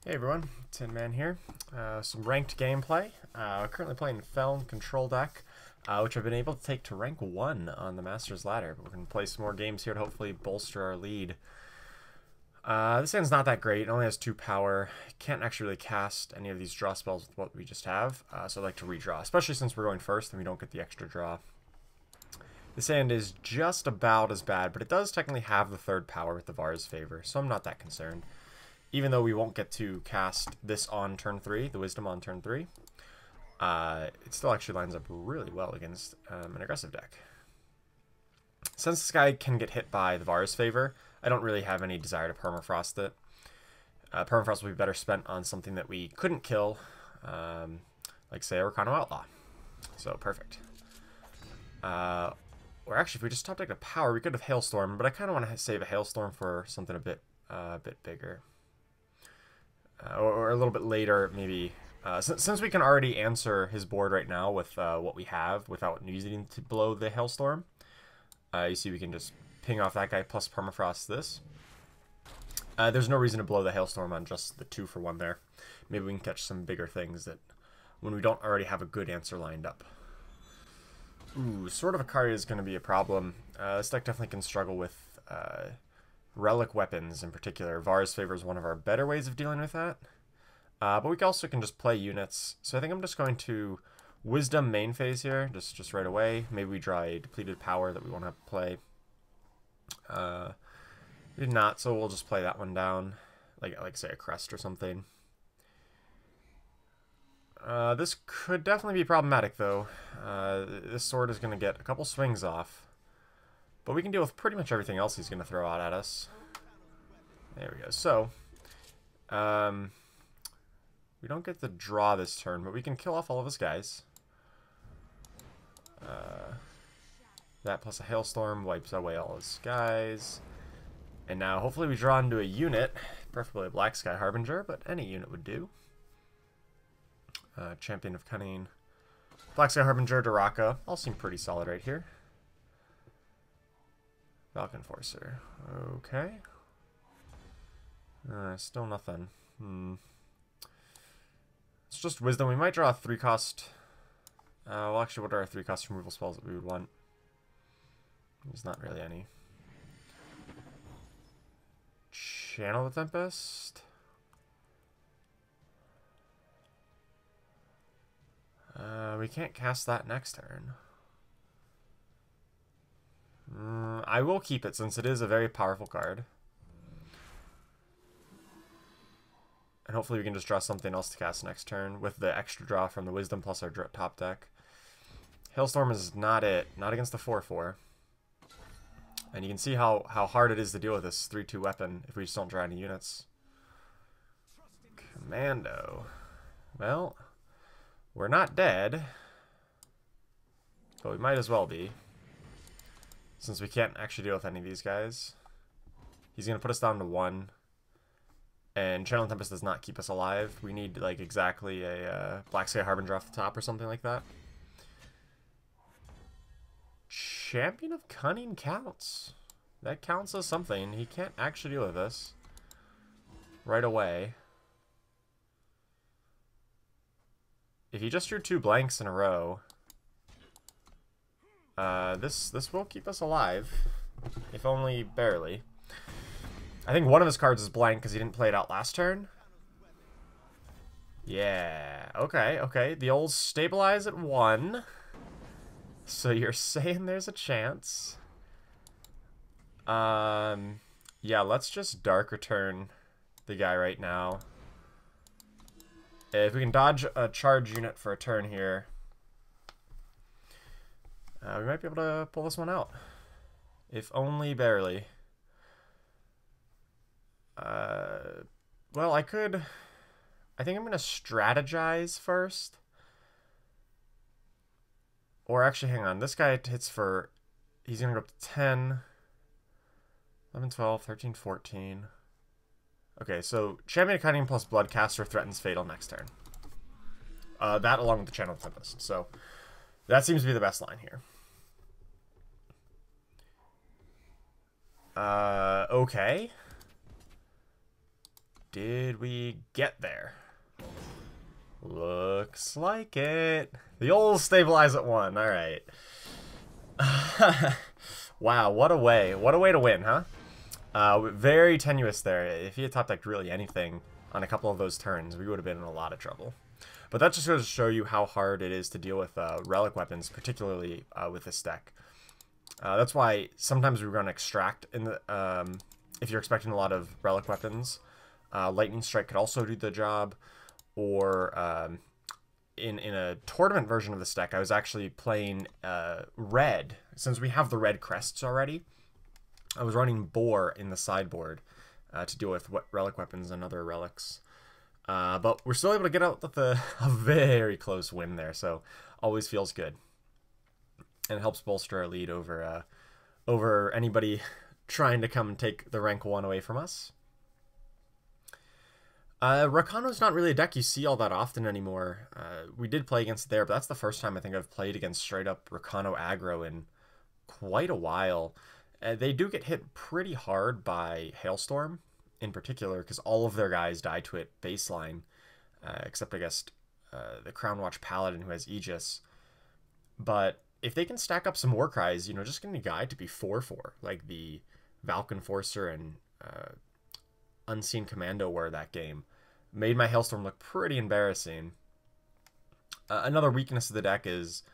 Hey everyone, Tin Man here. Some ranked gameplay. Currently playing Feln control deck, which I've been able to take to rank 1 on the Master's Ladder. But we're going to play some more games here to hopefully bolster our lead. This hand's not that great. It only has 2 power. Can't actually really cast any of these draw spells with what we just have. So I'd like to redraw, especially since we're going first and we don't get the extra draw. This hand is just about as bad, but it does technically have the 3rd power with the Vara's favor, so I'm not that concerned. Even though we won't get to cast this on turn 3, the Wisdom on turn 3, it still actually lines up really well against an aggressive deck. Since this guy can get hit by the Vara's favor, I don't really have any desire to Permafrost it. Permafrost will be better spent on something that we couldn't kill, like say a Recano Outlaw. So perfect. Or actually, if we just top deck a power, we could have Hailstorm, but I kind of want to save a Hailstorm for something a bit bigger. Or a little bit later, maybe. Since we can already answer his board right now with what we have without needing to blow the Hailstorm, you see we can just ping off that guy plus Permafrost this. There's no reason to blow the Hailstorm on just the 2-for-1 there. Maybe we can catch some bigger things that when we don't already have a good answer lined up. Ooh, Sword of Akari is going to be a problem. This deck definitely can struggle with relic weapons in particular. Vara's favor is one of our better ways of dealing with that. But we also can just play units. So I think I'm just going to Wisdom main phase here, just right away. Maybe we draw a depleted power that we want to play. We did not, so we'll just play that one down. Like say a Crest or something. This could definitely be problematic though. This sword is going to get a couple swings off. But we can deal with pretty much everything else he's going to throw out at us. There we go. So, we don't get the draw this turn, but we can kill off all of his guys. That plus a Hailstorm wipes away all his guys. And now hopefully we draw into a unit, preferably a Black Sky Harbinger, but any unit would do. Champion of Cunning, Black Sky Harbinger, Daraka, all seem pretty solid right here. Falcon Forcer. Okay. Still nothing. It's just Wisdom. We might draw a 3-cost. Well, actually, what are our 3-cost removal spells that we would want? There's not really any. Channel the Tempest. We can't cast that next turn. I will keep it since it is a very powerful card. And hopefully we can just draw something else to cast next turn with the extra draw from the Wisdom plus our top deck. Hailstorm is not it. Not against the 4-4. And you can see how hard it is to deal with this 3-2 weapon if we just don't draw any units. Commando. Well, we're not dead. But we might as well be. Since we can't actually deal with any of these guys. He's going to put us down to 1. And Channel Tempest does not keep us alive. We need, like, exactly a Black Sky Harbinger off the top or something like that. Champion of Cunning counts. That counts as something. He can't actually deal with this right away. If he just drew 2 blanks in a row... this will keep us alive, if only barely. I think one of his cards is blank because he didn't play it out last turn. Yeah, okay. The old stabilize at 1. So you're saying there's a chance. Yeah, let's just Dark Return the guy right now. If we can dodge a charge unit for a turn here, we might be able to pull this one out. If only barely. Well, I think I'm going to strategize first. Or actually, hang on. This guy hits for... He's going to go up to 10, 11, 12, 13, 14. Okay, so Champion of Cunning plus Bloodcaster threatens Fatal next turn. That along with the Channel Tempest. So that seems to be the best line here. Okay. Did we get there? Looks like it. The old stabilize at 1. All right. Wow, what a way. What a way to win, huh? Very tenuous there. If he had top decked really anything on a couple of those turns, we would have been in a lot of trouble. But that just goes to show you how hard it is to deal with relic weapons, particularly with this deck. That's why sometimes we run Extract in the if you're expecting a lot of relic weapons. Lightning Strike could also do the job. Or in a tournament version of this deck, I was actually playing red. Since we have the red crests already, I was running Boar in the sideboard to deal with relic weapons and other relics. But we're still able to get out with a very close win there, so always feels good. And it helps bolster our lead over anybody trying to come and take the rank 1 away from us. Rakano's not really a deck you see all that often anymore. We did play against it there, but that's the first time I think I've played against straight up Rakano aggro in quite a while. They do get hit pretty hard by Hailstorm in particular, because all of their guys die to it baseline, except I guess the Crown Watch Paladin who has Aegis. But if they can stack up some Warcries, you know, just getting a guy to be 4/4, like the Valk Enforcer and Unseen Commando were that game, made my Hailstorm look pretty embarrassing. Another weakness of the deck is,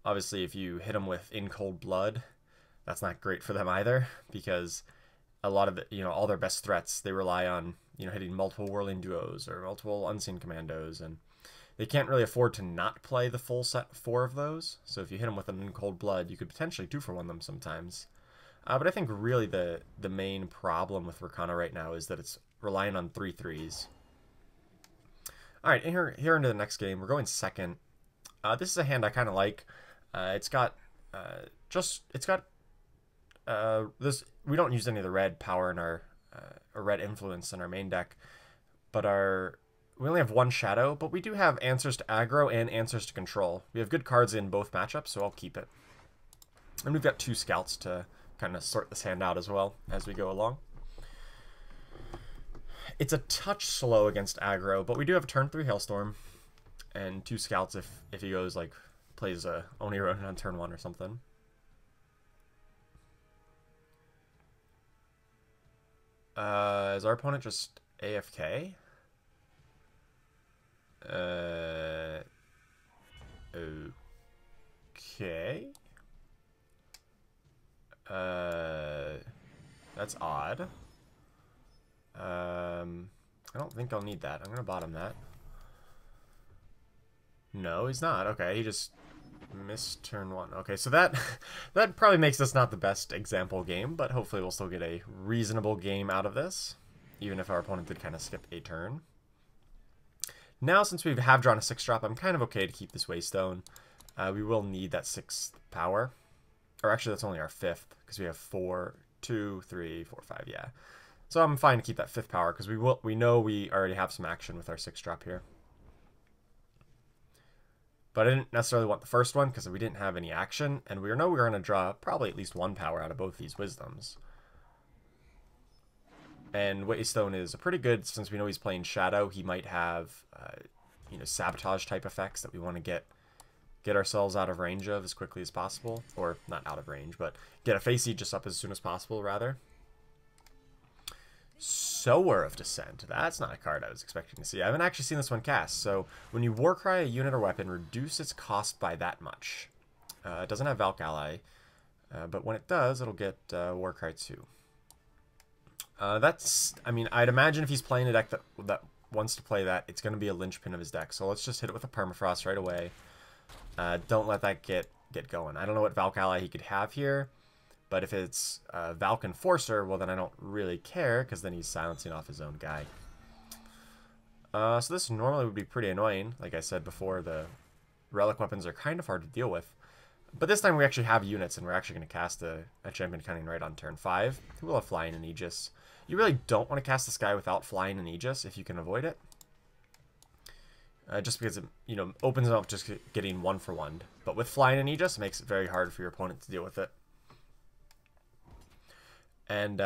obviously, if you hit them with In Cold Blood, that's not great for them either, because a lot of all their best threats, they rely on, hitting multiple Whirling Duos or multiple Unseen Commandos, and they can't really afford to not play the full set 4 of those. So if you hit them with an In Cold Blood, you could potentially 2-for-1 them sometimes. But I think really the main problem with Rakano right now is that it's relying on 3/3s. All right, here into the next game, we're going second. This is a hand I kind of like. It's got this. We don't use any of the red power in our or red influence in our main deck, but we only have 1 shadow, but we do have answers to aggro and answers to control. We have good cards in both matchups, so I'll keep it. And we've got 2 scouts to kind of sort this hand out as well as we go along. It's a touch slow against aggro, but we do have a turn 3 Hailstorm and 2 scouts if he goes plays a Oni Ronin on turn 1 or something. Is our opponent just AFK? Okay. That's odd. I don't think I'll need that. I'm gonna bottom that. No, he's not. Okay, he just missed turn 1. Okay, so that probably makes this not the best example game, but hopefully we'll still get a reasonable game out of this, even if our opponent did kind of skip a turn. Now, since we have drawn a 6-drop, I'm kind of okay to keep this Waystone. We will need that 6th power. Or actually, that's only our 5th, because we have 4, 2, 3, 4, 5, yeah. So I'm fine to keep that 5th power, because we know we already have some action with our 6-drop here. But I didn't necessarily want the first one, because we didn't have any action, and we know we were going to draw probably at least 1 power out of both these Wisdoms. And Waystone is pretty good, since we know he's playing Shadow. He might have, sabotage type effects that we want to get ourselves out of range of as quickly as possible. Or, not out of range, but get a Face Aegis up as soon as possible, rather. Sower of Descent. That's not a card I was expecting to see. I haven't actually seen this one cast. So, when you Warcry a unit or weapon, reduce its cost by that much. It doesn't have Valk Ally, but when it does, it'll get Warcry 2. I'd imagine if he's playing a deck that wants to play that, it's going to be a linchpin of his deck. So let's just hit it with a Permafrost right away. Don't let that get going. I don't know what Valk Ally he could have here, but if it's Valk Enforcer, well then I don't really care, because then he's silencing off his own guy. So this normally would be pretty annoying. Like I said before, the relic weapons are kind of hard to deal with. But this time we actually have units, and we're actually going to cast a Champion Cunning right on turn 5. We'll have Flying and Aegis. You really don't want to cast this guy without Flying and Aegis if you can avoid it. Just because it, opens up just getting 1-for-1. But with Flying and Aegis, it makes it very hard for your opponent to deal with it. And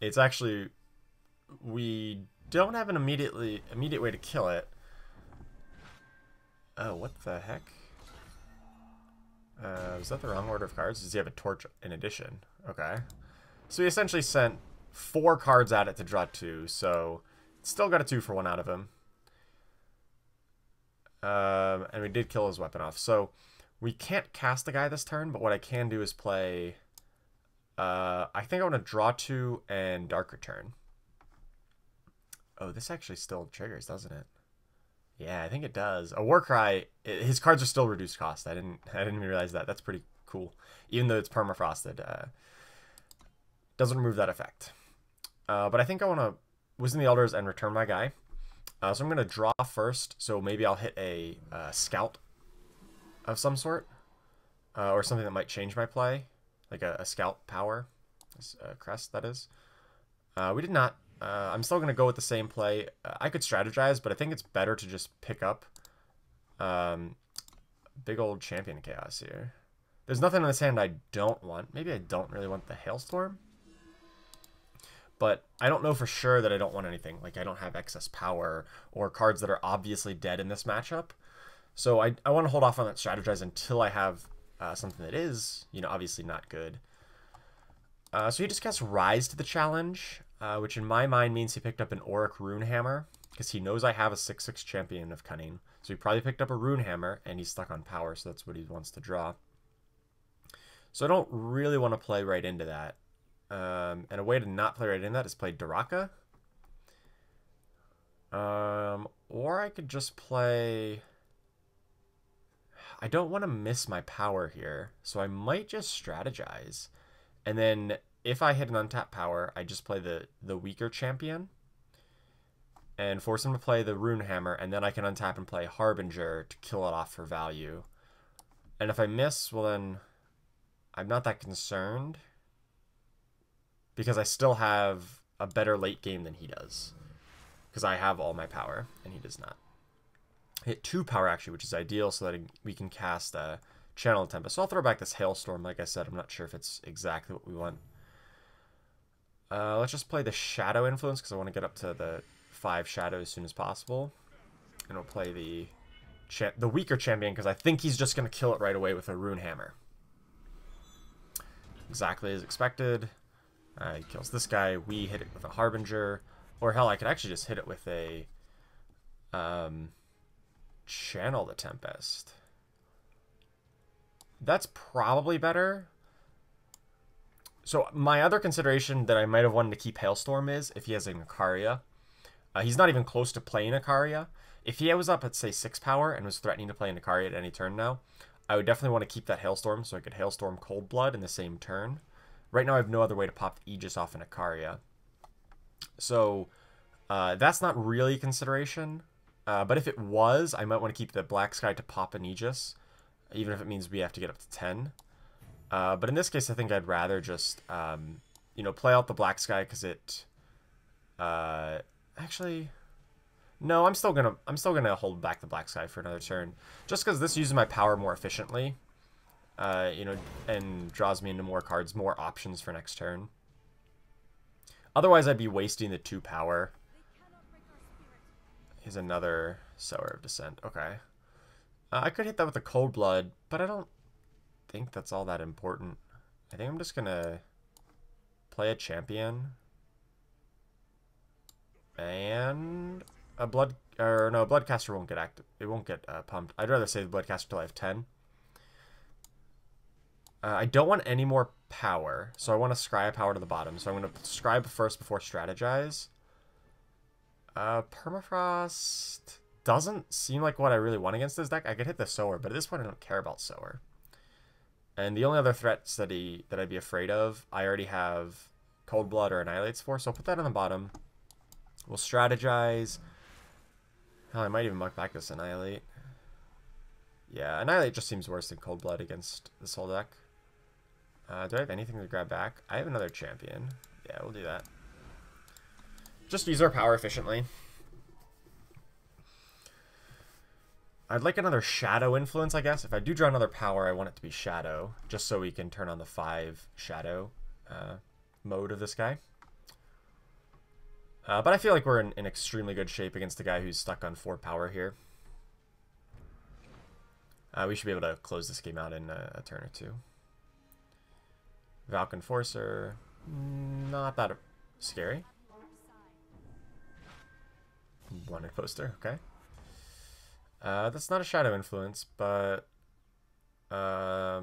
it's actually we don't have an immediate way to kill it. Oh, what the heck? Was that the wrong order of cards? Does he have a torch in addition? Okay. So he essentially sent 4 cards at it to draw 2, so still got a 2 for 1 out of him. And we did kill his weapon off. So we can't cast the guy this turn, but what I can do is play... I think I want to draw 2 and Dark Return. Oh, this actually still triggers, doesn't it? Yeah, I think it does. A Warcry, his cards are still reduced cost. I didn't even realize that. That's pretty cool. Even though it's permafrosted, doesn't remove that effect. But I think I want to Wisdom the Elders and return my guy. So I'm going to draw first. So maybe I'll hit a scout of some sort, or something that might change my play, like a scout power, crest that is. We did not. I'm still going to go with the same play. I could strategize, but I think it's better to just pick up big old champion chaos here. There's nothing in this hand I don't want. Maybe I don't really want the Hailstorm. But I don't know for sure that I don't want anything. Like, I don't have excess power or cards that are obviously dead in this matchup. So I want to hold off on that strategize until I have something that is, you know, obviously not good. So he just casts Rise to the challenge, which in my mind means he picked up an Auric Runehammer, because he knows I have a 6/6 champion of Cunning. So he probably picked up a Runehammer, and he's stuck on power, so that's what he wants to draw. So I don't really want to play right into that. And a way to not play right in that is play Daraka. Or I could just play... I don't want to miss my power here, so I might just strategize. And then if I hit an untapped power, I just play the weaker champion and force him to play the Runehammer, and then I can untap and play Harbinger to kill it off for value. And if I miss, well then I'm not that concerned, because I still have a better late game than he does, because I have all my power and he does not. Hit 2 power actually, which is ideal, so that we can cast Channel Tempest. So I'll throw back this Hailstorm. Like I said, I'm not sure if it's exactly what we want. Let's just play the Shadow Influence, because I want to get up to the 5 shadows as soon as possible. And we'll play the weaker champion, because I think he's just going to kill it right away with a Runehammer. Exactly as expected. He kills this guy. We hit it with a Harbinger. Or hell, I could actually just hit it with a... Channel the Tempest. That's probably better. So my other consideration that I might have wanted to keep Hailstorm is if he has an Ikaria. He's not even close to playing Ikaria. If he was up at, say, 6 power and was threatening to play an Ikaria at any turn now, I would definitely want to keep that Hailstorm so I could Hailstorm Cold Blood in the same turn. Right now I have no other way to pop Aegis off an Ikaria. So that's not really a consideration. But if it was, I might want to keep the Black Sky to pop an Aegis, even if it means we have to get up to 10. But in this case, I think I'd rather just, you know, play out the Black Sky, because it... actually... No, I'm still gonna hold back the Black Sky for another turn, just because this uses my power more efficiently, you know, and draws me into more cards, more options for next turn. Otherwise, I'd be wasting the 2 power. Here's another Sower of Descent. Okay. I could hit that with a Cold Blood, but I don't think that's all that important. I think I'm just going to play a champion. And a Bloodcaster won't get active. It won't get pumped. I'd rather save the Bloodcaster till I have 10. I don't want any more power, so I want to scry a power to the bottom. So I'm going to scribe first before strategize. Permafrost doesn't seem like what I really want against this deck. I could hit the Sower, but at this point I don't care about Sower. And the only other threats that I'd be afraid of, I already have Cold Blood or Annihilates for, so I'll put that on the bottom. We'll strategize. Hell, I might even muck back this Annihilate. Yeah, Annihilate just seems worse than Cold Blood against this whole deck. Do I have anything to grab back? I have another champion. Yeah, we'll do that. Just use our power efficiently. I'd like another Shadow Influence, I guess. If I do draw another power, I want it to be Shadow, just so we can turn on the 5 Shadow mode of this guy. But I feel like we're in extremely good shape against a guy who's stuck on 4 power here. We should be able to close this game out in a turn or two. Valk Enforcer, not that scary. Wanted poster, okay. That's not a shadow influence, but I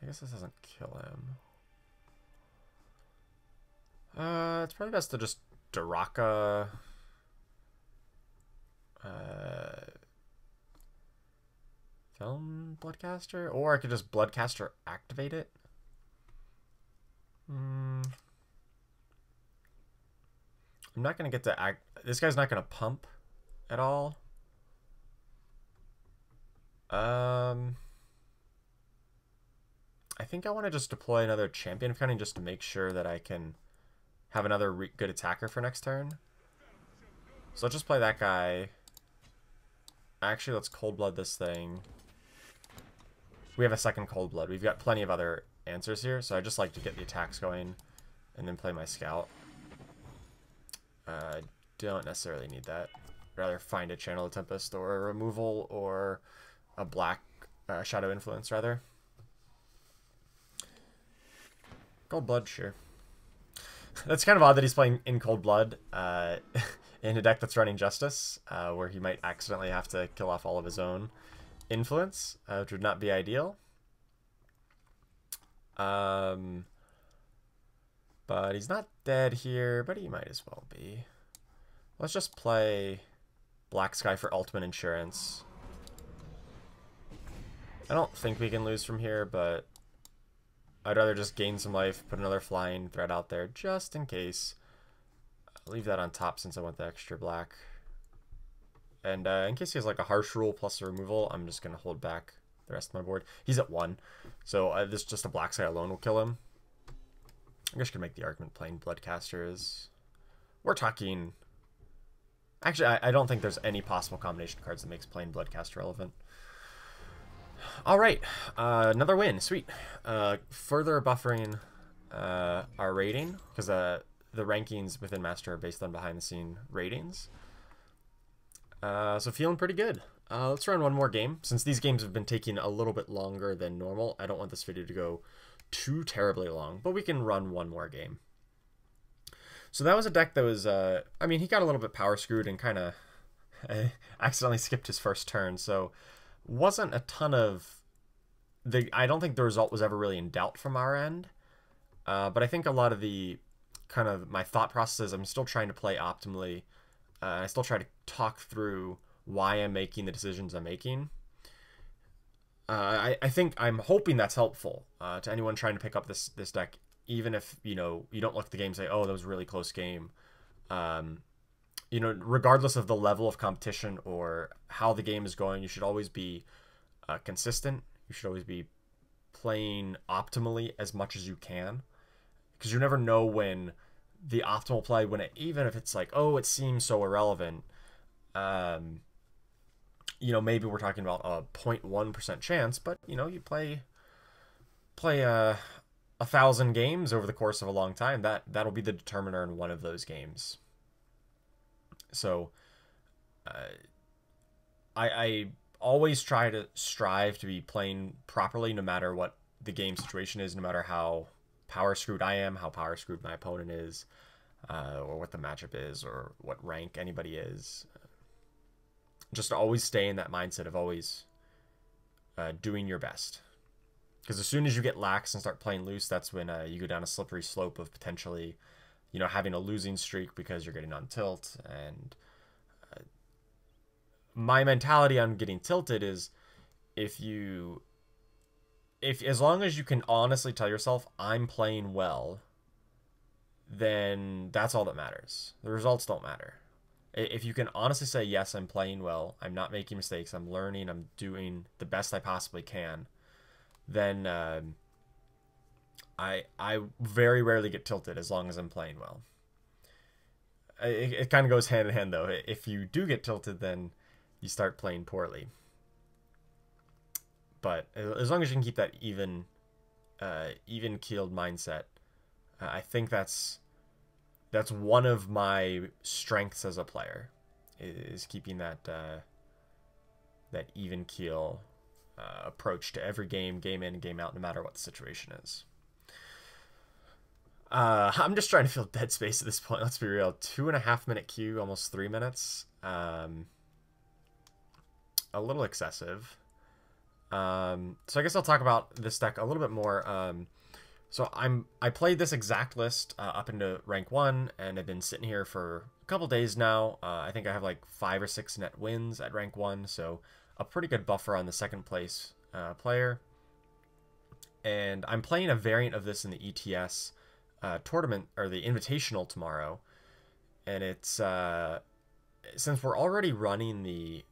guess this doesn't kill him. It's probably best to just Daraka. Feln Bloodcaster, or I could just Bloodcaster activate it. I'm not gonna get to act. This guy's not gonna pump at all. I think I want to just deploy another Champion of Cunning just to make sure that I can have another good attacker for next turn. So let's just play that guy. Actually, let's Cold Blood this thing. We have a second Cold Blood. We've got plenty of other answers here, so I just like to get the attacks going and then play my Scout. Don't necessarily need that. Rather find a Channel of Tempest or a removal or a black Shadow Influence, rather. Cold Blood, sure. That's kind of odd that he's playing in Cold Blood in a deck that's running Justice, where he might accidentally have to kill off all of his own influence, which would not be ideal. But he's not dead here, but he might as well be. Let's just play Black Sky for ultimate insurance. I don't think we can lose from here, but I'd rather just gain some life, put another flying threat out there just in case. I'll leave that on top since I want the extra black. And in case he has like a harsh rule plus a removal, I'm just going to hold back the rest of my board. He's at 1, so this just a Black Sky alone will kill him. I guess I could make the argument playing Bloodcaster is... We're talking... Actually, I don't think there's any possible combination of cards that makes playing Bloodcaster relevant. Alright, another win. Sweet. Further buffering our rating, because the rankings within Master are based on behind-the-scene ratings. So feeling pretty good. Let's run one more game. Since these games have been taking a little bit longer than normal, I don't want this video to go too terribly long, but we can run one more game. So that was a deck that was, I mean, he got a little bit power screwed and kind of accidentally skipped his first turn, so wasn't a ton of... I don't think the result was ever really in doubt from our end, but I think a lot of the kind of my thought processes, I'm still trying to play optimally. I still try to talk through why I'm making the decisions I'm making. I think I'm hoping that's helpful to anyone trying to pick up this deck, even if, you know, you don't look at the game and say, oh, that was a really close game. You know, regardless of the level of competition or how the game is going, you should always be consistent. You should always be playing optimally as much as you can, because you never know when the optimal play, even if it's like, oh, it seems so irrelevant, you know, maybe we're talking about a 0.1% chance, but, you know, you play 1,000 games over the course of a long time, that'll be the determiner in one of those games. So I always try to strive to be playing properly no matter what the game situation is, no matter how power screwed I am, how power screwed my opponent is, or what the matchup is, or what rank anybody is. Just to always stay in that mindset of always doing your best. Because as soon as you get lax and start playing loose, that's when you go down a slippery slope of potentially, you know, having a losing streak because you're getting on tilt. And my mentality on getting tilted is if as long as you can honestly tell yourself I'm playing well, then that's all that matters. The results don't matter. If you can honestly say, yes, I'm playing well, I'm not making mistakes, I'm learning, I'm doing the best I possibly can, then I very rarely get tilted as long as I'm playing well. It kind of goes hand in hand, though. If you do get tilted, then you start playing poorly. But as long as you can keep that even-keeled mindset, I think that's that's one of my strengths as a player, is keeping that that even keel approach to every game, game in, game out, no matter what the situation is. I'm just trying to fill dead space at this point. Let's be real. 2.5 minute queue, almost 3 minutes. A little excessive. So I guess I'll talk about this deck a little bit more. So I played this exact list up into rank 1, and I've been sitting here for a couple days now. I think I have like 5 or 6 net wins at rank 1, so a pretty good buffer on the second place player. And I'm playing a variant of this in the ETS tournament, or the Invitational tomorrow. And it's, since we're already running the,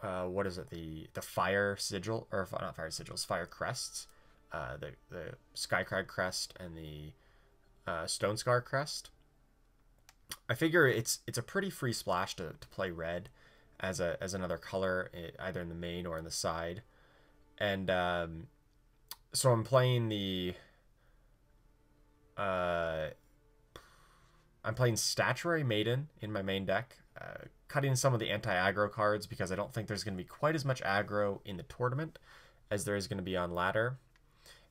what is it, the Fire Sigil, or not Fire Sigils, Fire Crests, the Skycrag Crest and the Stone Scar Crest. I figure it's a pretty free splash to play red as another color, either in the main or in the side. And so I'm playing the I'm playing Statuary Maiden in my main deck, cutting some of the anti-aggro cards because I don't think there's going to be quite as much aggro in the tournament as there is going to be on ladder,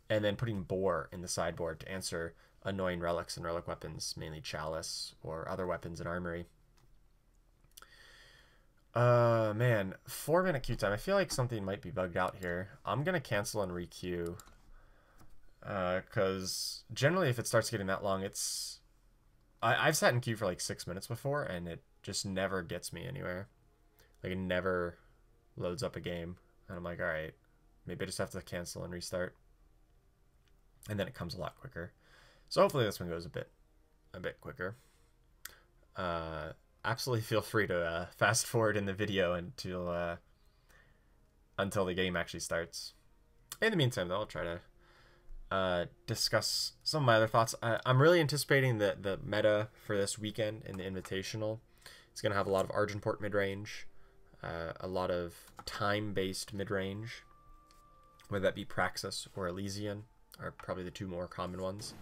and then putting Boar in the sideboard to answer annoying relics and relic weapons, mainly Chalice or other weapons in Armory. Man, 4 minute queue time. I feel like something might be bugged out here. I'm going to cancel and re-queue. Because generally if it starts getting that long, it's... I've sat in queue for like 6 minutes before, and it just never gets me anywhere. Like, it never loads up a game. And I'm like, alright, maybe I just have to cancel and restart. And then it comes a lot quicker. So hopefully this one goes a bit quicker. Absolutely feel free to fast forward in the video until the game actually starts. In the meantime, though, I'll try to discuss some of my other thoughts. I'm really anticipating the meta for this weekend in the Invitational. It's going to have a lot of Argenport mid-range, a lot of time-based mid-range, whether that be Praxis or Elysian, are probably the two more common ones.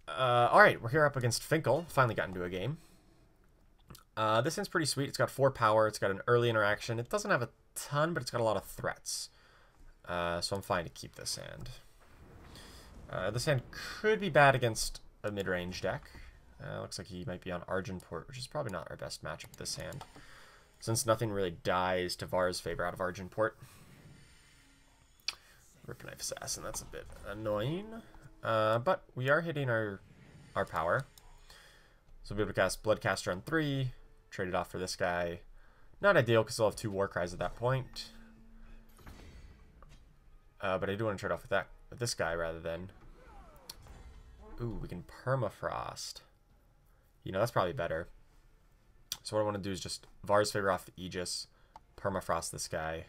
Alright, we're here up against Finkel. Finally got into a game. This hand's pretty sweet. It's got 4 power. It's got an early interaction. It doesn't have a ton, but it's got a lot of threats. So I'm fine to keep this hand. This hand could be bad against a mid-range deck. Looks like he might be on Argenport, which is probably not our best matchup with this hand, since nothing really dies to Vara's favor out of Argenport. Ripknife Assassin, that's a bit annoying. But we are hitting our power. So we'll be able to cast Bloodcaster on 3, trade it off for this guy. Not ideal because they'll have 2 Warcries at that point. But I do want to trade off with this guy rather than... Ooh, we can Permafrost. You know, that's probably better. So what I want to do is just Vara's favor off the Aegis, Permafrost this guy.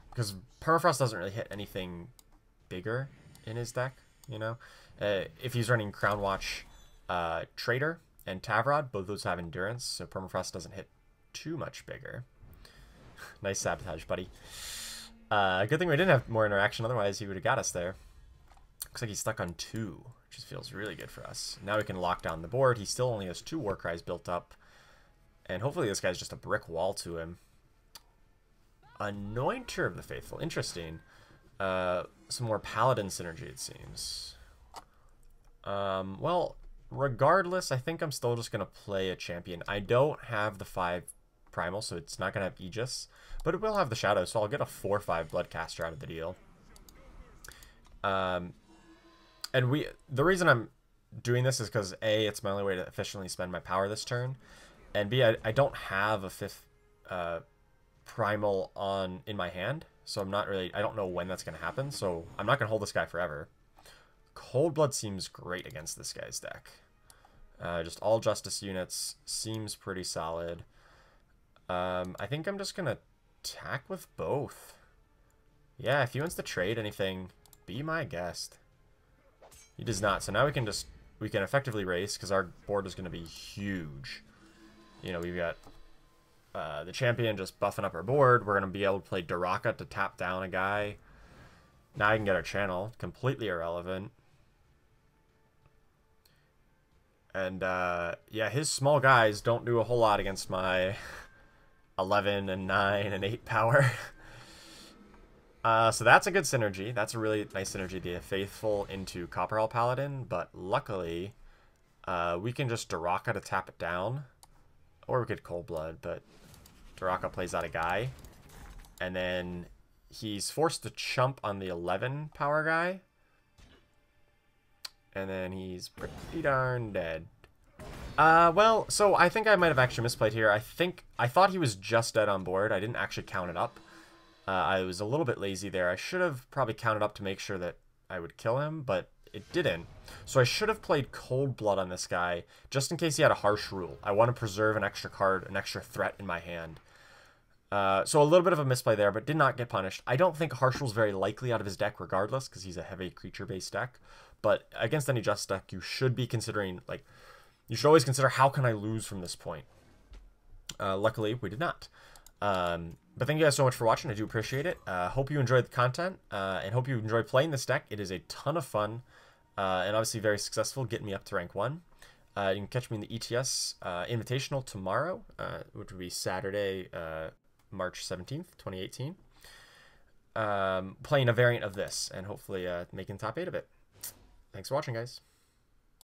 Because Permafrost doesn't really hit anything bigger in his deck, you know? If he's running Crown Watch, Trader, and Tavrod, both those have Endurance, so Permafrost doesn't hit too much bigger. Nice sabotage, buddy. Good thing we didn't have more interaction, otherwise he would have got us there. Looks like he's stuck on 2, which just feels really good for us. Now we can lock down the board. He still only has 2 Warcries built up, and hopefully this guy's just a brick wall to him. Anointer of the Faithful. Interesting. Some more Paladin synergy, it seems. Well, regardless, I think I'm still just going to play a champion. I don't have the 5 Primal, so it's not going to have Aegis, but it will have the Shadow, so I'll get a 4/5 Bloodcaster out of the deal. And the reason I'm doing this is because A, it's my only way to efficiently spend my power this turn, and B, I don't have a 5th Primal in my hand, so I don't know when that's going to happen, so I'm not going to hold this guy forever. Cold Blood seems great against this guy's deck. Just all Justice units seems pretty solid. I think I'm just going to attack with both. Yeah, if he wants to trade anything, be my guest. He does not, so now we can effectively race, because our board is going to be huge. You know, we've got the champion just buffing up our board. We're going to be able to play Daraka to tap down a guy. Now I can get our channel. Completely irrelevant. And, yeah, his small guys don't do a whole lot against my 11 and 9 and 8 power. So that's a good synergy. That's a really nice synergy, the Faithful into Copperhell Paladin. But luckily, we can just Daraka to tap it down. Or we could Cold Blood, but Daraka plays out a guy. And then he's forced to chump on the 11 power guy. And then he's pretty darn dead. Well, so I think I might have actually misplayed here. I thought he was just dead on board. I didn't actually count it up. I was a little bit lazy there. I should have probably counted up to make sure that I would kill him, but it didn't. So I should have played Cold Blood on this guy, just in case he had a Harsh Rule. I want to preserve an extra card, an extra threat in my hand. So a little bit of a misplay there, but did not get punished. I don't think Harsh Rule is very likely out of his deck regardless, because he's a heavy creature-based deck. But against any Just deck, you should be considering, like, you should always consider, how can I lose from this point? Luckily, we did not. But thank you guys so much for watching. I do appreciate it. Hope you enjoyed the content, and hope you enjoy playing this deck. It is a ton of fun, and obviously very successful, getting me up to rank 1. You can catch me in the ETS Invitational tomorrow, which will be Saturday, March 17th, 2018. Playing a variant of this, and hopefully making top 8 of it. Thanks for watching, guys.